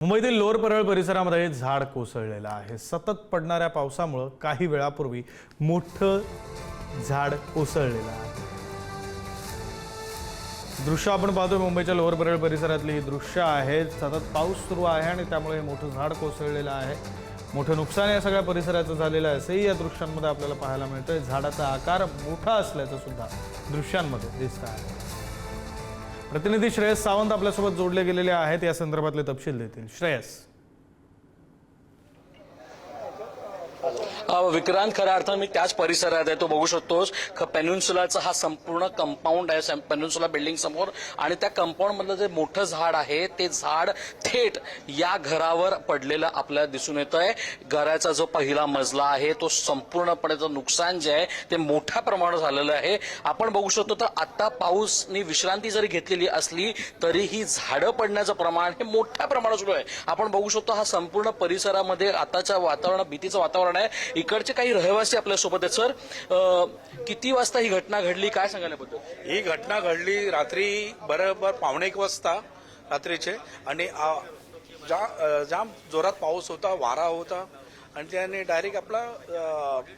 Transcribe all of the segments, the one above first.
मुंबईतील लोअर परळ परिसरामध्ये झाड कोसळलेलं आहे। सतत पडणाऱ्या पावसामुळे काही वेळापूर्वी मोठं झाड कोसळलेलं आहे। दृश्य आपण पाहतोय मुंबईच्या लोअर परळ परिसरातली ही दृश्य आहे। सतत पाऊस सुरू आहे आणि त्यामुळे मोठं झाड कोसळलेलं आहे। मोठं नुकसान या सगळ्या परिसराचं झालेलं आहे असंही या दृश्यांमध्ये आपल्याला पाहायला मिळतंय। झाडाचा आकार मोठा असल्याचं सुद्धा दृश्यांमध्ये दिसत आहे। प्रतिनिधी श्रेयस सावंत आपल्यासोबत जोडले गेलेले आहेत, या संदर्भातले तपशील देतील। श्रेयस। विक्रांत, खऱ्या अर्थानं मी त्याच परिसरात आहे। तो बघू शकतोस पेनिन्सुलाचा हा संपूर्ण कंपाऊंड आहे पेनिन्सुला बिल्डिंग समोर, आणि त्या कंपाऊंड मधलं जे मोठं झाड आहे ते झाड थेट या घरावर पडलेलं आपल्याला दिसून येतंय। घराचा जो पहिला मजला आहे तो संपूर्णपणे नुकसान जे आहे ते मोठ्या प्रमाणात झालेलं आहे। आपण बघू शकतो तर आता पाऊसनी विश्रांती जरी घेतलेली असली तरीही झाडं पडण्याचं प्रमाण हे मोठ्या प्रमाणात सुरू आहे। आपण बघू शकतो हा संपूर्ण परिसरामध्ये आताच्या वातावरण भीतीचं वातावरण आहे। इकडचे काही रहिवासी आपल्या सोबत आहेत। सर, किती वाजता ही घटना घडली, काय सांगायला बद्दल? ही घटना घडली रात्री बरोबर 1:15 वाजता रात्रीचे, आणि जाम जोरात पाऊस होता, वारा होता, आणि त्याने डायरेक्ट आपला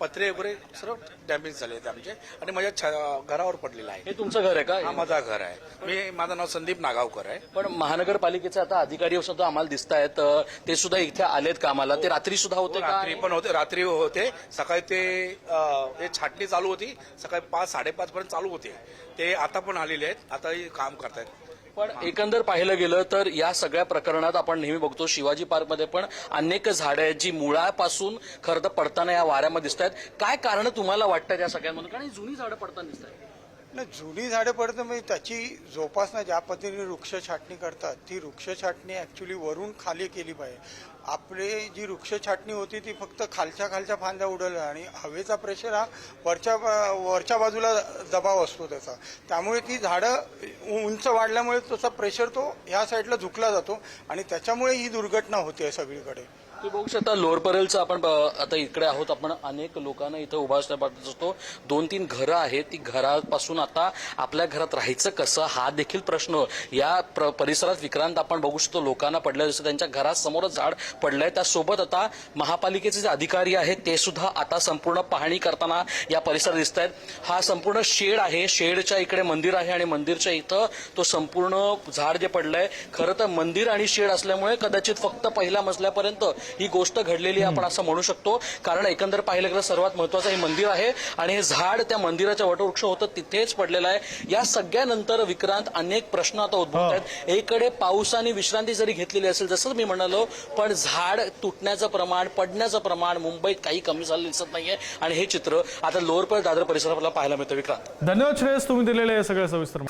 पत्रे वगैरे सर्व डॅमेज झाले होते आमचे, आणि माझ्या घरावर पडलेला आहे। हे तुमचं घर आहे का? हा माझा घर आहे। माझं नाव संदीप नागावकर आहे। पण महानगरपालिकेचे आता अधिकारी सुद्धा आम्हाला दिसत आहेत, ते सुद्धा इथे आलेत कामाला? ते रात्री सुद्धा होते का? रात्री पण होते, रात्री होते, सकाळी ते छाटणी चालू होती, सकाळी 5-5:30 पर्यंत चालू होते। ते आता पण आलेले आहेत, आताही काम करतायत। पण एकंदर पाहिलं गेलं तर या सगळ्या प्रकरणात आपण नेहमी बघतो शिवाजी पार्कमध्ये पण अनेक झाडं आहेत जी मुळापासून खरं तर पडताना या वाऱ्यामध्ये दिसत आहेत। काय कारण तुम्हाला वाटतं या सगळ्यांमधून? कारण ही जुनी झाडं पडताना दिसत आहेत ना। जुनी झाडं पडतं म्हणजे त्याची जोपासना ज्या पद्धतीने वृक्ष छाटणी करतात ती वृक्ष छाटणी ऍक्च्युली वरून खाली केली पाहिजे। आपली जी वृक्ष छाटणी होती ती फक्त खालच्या फांद्या उडवल्या, आणि हवेचा प्रेशर हा वरच्या बाजूला दबाव असतो त्याचा, त्यामुळे ती झाडं उंच वाढल्यामुळे त्याचा प्रेशर तो ह्या साईडला झुकला जातो, आणि त्याच्यामुळे ही दुर्घटना होते सगळीकडे। तुम्ही बघू शकता लोअर परेलचं आपण आता इकडे आहोत। आपण अनेक लोकांना इथं उभा असतो, 2-3 घरं आहेत, ती घरापासून आता आपल्या घरात राहायचं कसं हा देखील प्रश्न या परिसरात विक्रांत आपण बघू शकतो। लोकांना पडलं दिसतं, त्यांच्या घरासमोरच झाड पडलंय। त्यासोबत आता महापालिकेचे जे अधिकारी आहेत ते सुद्धा आता संपूर्ण पाहणी करताना या परिसरात दिसत आहेत। हा संपूर्ण शेड आहे, शेडच्या इकडे मंदिर आहे, आणि मंदिरच्या इथं तो संपूर्ण झाड जे पडलंय, खरं तर मंदिर आणि शेड असल्यामुळे कदाचित फक्त पहिल्या मजल्यापर्यंत ही गोष्ट घडलेली आपण असं म्हणू शकतो। कारण एकंदर पाहिलं गेलं सर्वात महत्वाचं हे मंदिर आहे, आणि हे झाड त्या मंदिराच्या वटवृक्ष होतं तिथेच पडलेलं आहे। या सगळ्यानंतर विक्रांत अनेक प्रश्न आता उद्भवत आहेत। एकीकडे पावसाने विश्रांती जरी घेतलेली असेल जसं मी म्हणालो, पण झाड तुटण्याचं प्रमाण, पडण्याचं प्रमाण मुंबईत काही कमी झालेलं दिसत नाहीये, आणि हे चित्र आता लोअर परळ दादर परिसराला पाहायला मिळतं। विक्रांत, धन्यवाद श्रेयस, तुम्ही दिलेले सगळं सविस्तर